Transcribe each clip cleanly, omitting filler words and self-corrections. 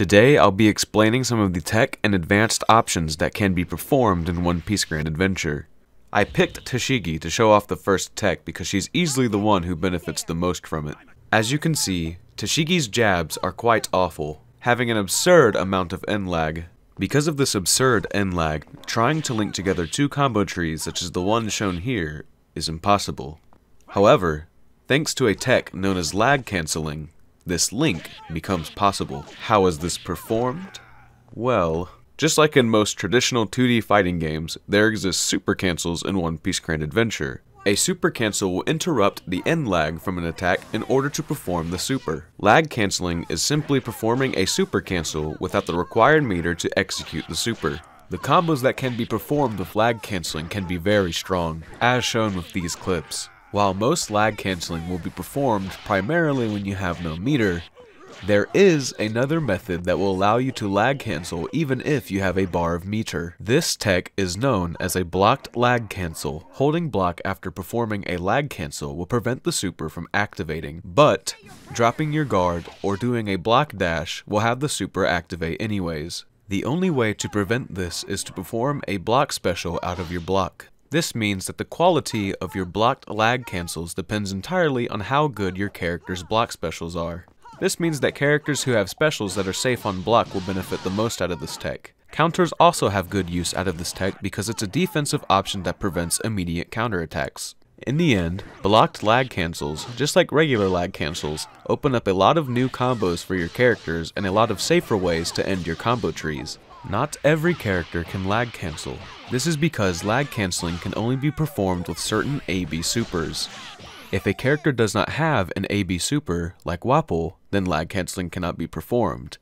Today I'll be explaining some of the tech and advanced options that can be performed in One Piece Grand Adventure. I picked Tashigi to show off the first tech because she's easily the one who benefits the most from it. As you can see, Tashigi's jabs are quite awful, having an absurd amount of end lag. Because of this absurd end lag, trying to link together two combo trees such as the one shown here is impossible. However, thanks to a tech known as lag cancelling, this link becomes possible. How is this performed? Well, just like in most traditional 2D fighting games, there exist super cancels in One Piece Grand Adventure. A super cancel will interrupt the end lag from an attack in order to perform the super. Lag cancelling is simply performing a super cancel without the required meter to execute the super. The combos that can be performed with lag cancelling can be very strong, as shown with these clips. While most lag cancelling will be performed primarily when you have no meter, there is another method that will allow you to lag cancel even if you have a bar of meter. This tech is known as a blocked lag cancel. Holding block after performing a lag cancel will prevent the super from activating, but dropping your guard or doing a block dash will have the super activate anyways. The only way to prevent this is to perform a block special out of your block. This means that the quality of your blocked lag cancels depends entirely on how good your character's block specials are. This means that characters who have specials that are safe on block will benefit the most out of this tech. Counters also have good use out of this tech because it's a defensive option that prevents immediate counterattacks. In the end, blocked lag cancels, just like regular lag cancels, open up a lot of new combos for your characters and a lot of safer ways to end your combo trees. Not every character can lag cancel. This is because lag cancelling can only be performed with certain AB supers. If a character does not have an AB super, like Wapol, then lag cancelling cannot be performed.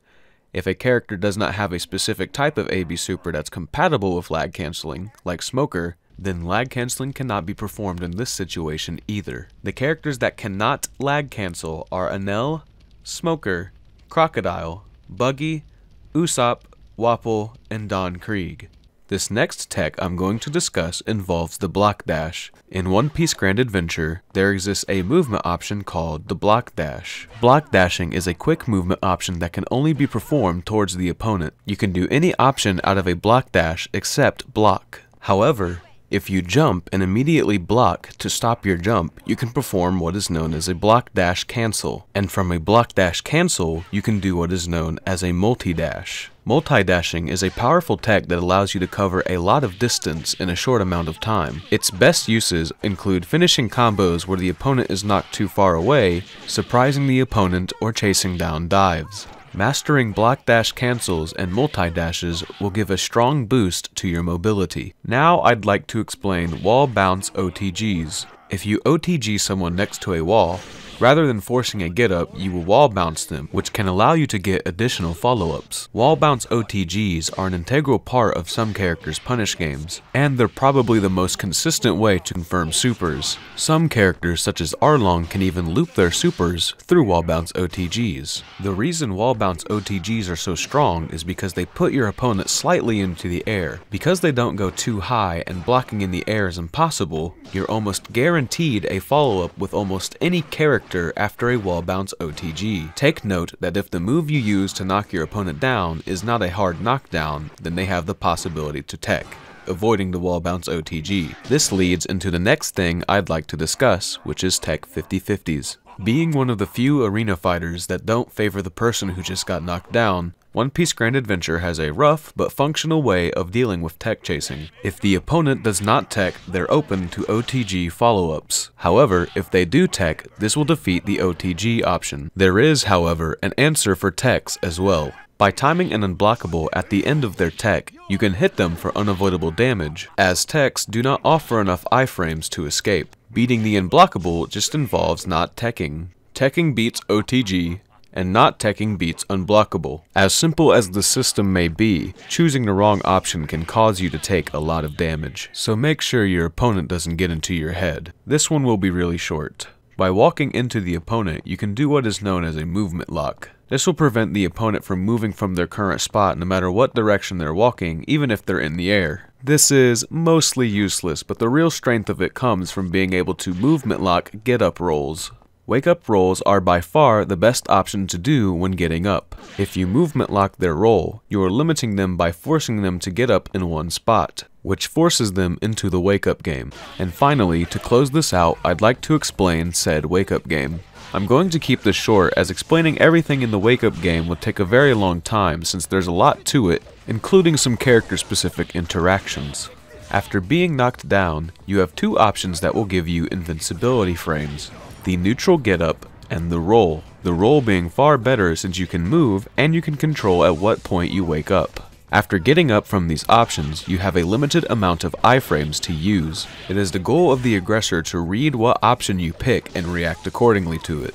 If a character does not have a specific type of AB super that's compatible with lag cancelling, like Smoker, then lag cancelling cannot be performed in this situation either. The characters that cannot lag cancel are Enel, Smoker, Crocodile, Buggy, Usopp, Wapol, and Don Krieg. This next tech I'm going to discuss involves the block dash. In One Piece Grand Adventure, there exists a movement option called the block dash. Block dashing is a quick movement option that can only be performed towards the opponent. You can do any option out of a block dash except block. However, if you jump and immediately block to stop your jump, you can perform what is known as a block dash cancel. And from a block dash cancel, you can do what is known as a multi-dash. Multi-dashing is a powerful tech that allows you to cover a lot of distance in a short amount of time. Its best uses include finishing combos where the opponent is knocked too far away, surprising the opponent, or chasing down dives. Mastering block dash cancels and multi-dashes will give a strong boost to your mobility. Now I'd like to explain wall bounce OTGs. If you OTG someone next to a wall, rather than forcing a get up, you will wall bounce them, which can allow you to get additional follow-ups. Wall bounce OTGs are an integral part of some characters' punish games, and they're probably the most consistent way to confirm supers. Some characters such as Arlong can even loop their supers through wall bounce OTGs. The reason wall bounce OTGs are so strong is because they put your opponent slightly into the air. Because they don't go too high and blocking in the air is impossible, you're almost guaranteed a follow-up with almost any character after a wall bounce OTG. Take note that if the move you use to knock your opponent down is not a hard knockdown, then they have the possibility to tech, avoiding the wall bounce OTG. This leads into the next thing I'd like to discuss, which is tech 50/50s. Being one of the few arena fighters that don't favor the person who just got knocked down, One Piece Grand Adventure has a rough but functional way of dealing with tech chasing. If the opponent does not tech, they're open to OTG follow-ups. However, if they do tech, this will defeat the OTG option. There is, however, an answer for techs as well. By timing an unblockable at the end of their tech, you can hit them for unavoidable damage, as techs do not offer enough iframes to escape. Beating the unblockable just involves not teching. Teching beats OTG, and not teching beats unblockable. As simple as the system may be, choosing the wrong option can cause you to take a lot of damage, so make sure your opponent doesn't get into your head. This one will be really short. By walking into the opponent, you can do what is known as a movement lock. This will prevent the opponent from moving from their current spot no matter what direction they're walking, even if they're in the air. This is mostly useless, but the real strength of it comes from being able to movement lock get-up rolls. Wake up rolls are by far the best option to do when getting up. If you movement lock their roll, you are limiting them by forcing them to get up in one spot, which forces them into the wake up game. And finally, to close this out, I'd like to explain said wake up game. I'm going to keep this short, as explaining everything in the wake up game would take a very long time since there's a lot to it, including some character specific interactions. After being knocked down, you have two options that will give you invincibility frames: the neutral get up and the roll being far better since you can move and you can control at what point you wake up. After getting up from these options, you have a limited amount of iframes to use. It is the goal of the aggressor to read what option you pick and react accordingly to it.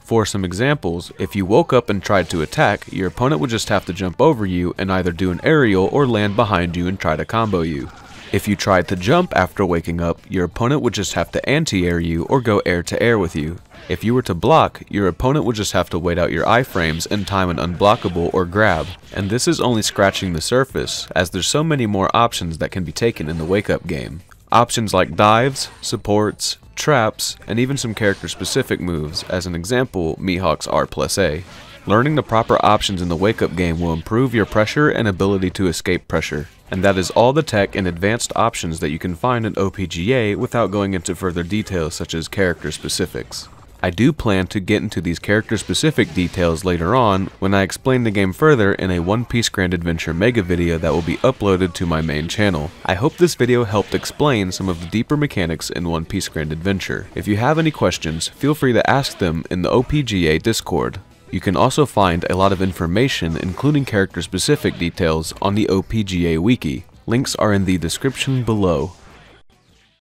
For some examples, if you woke up and tried to attack, your opponent would just have to jump over you and either do an aerial or land behind you and try to combo you. If you tried to jump after waking up, your opponent would just have to anti-air you or go air to air with you. If you were to block, your opponent would just have to wait out your iframes and time an unblockable or grab. And this is only scratching the surface, as there's so many more options that can be taken in the wake up game. Options like dives, supports, traps, and even some character specific moves, as an example, Mihawk's R+A. Learning the proper options in the wake up game will improve your pressure and ability to escape pressure. And that is all the tech and advanced options that you can find in OPGA without going into further details such as character specifics. I do plan to get into these character specific details later on when I explain the game further in a One Piece Grand Adventure mega video that will be uploaded to my main channel. I hope this video helped explain some of the deeper mechanics in One Piece Grand Adventure. If you have any questions, feel free to ask them in the OPGA Discord. You can also find a lot of information, including character-specific details, on the OPGA Wiki. Links are in the description below.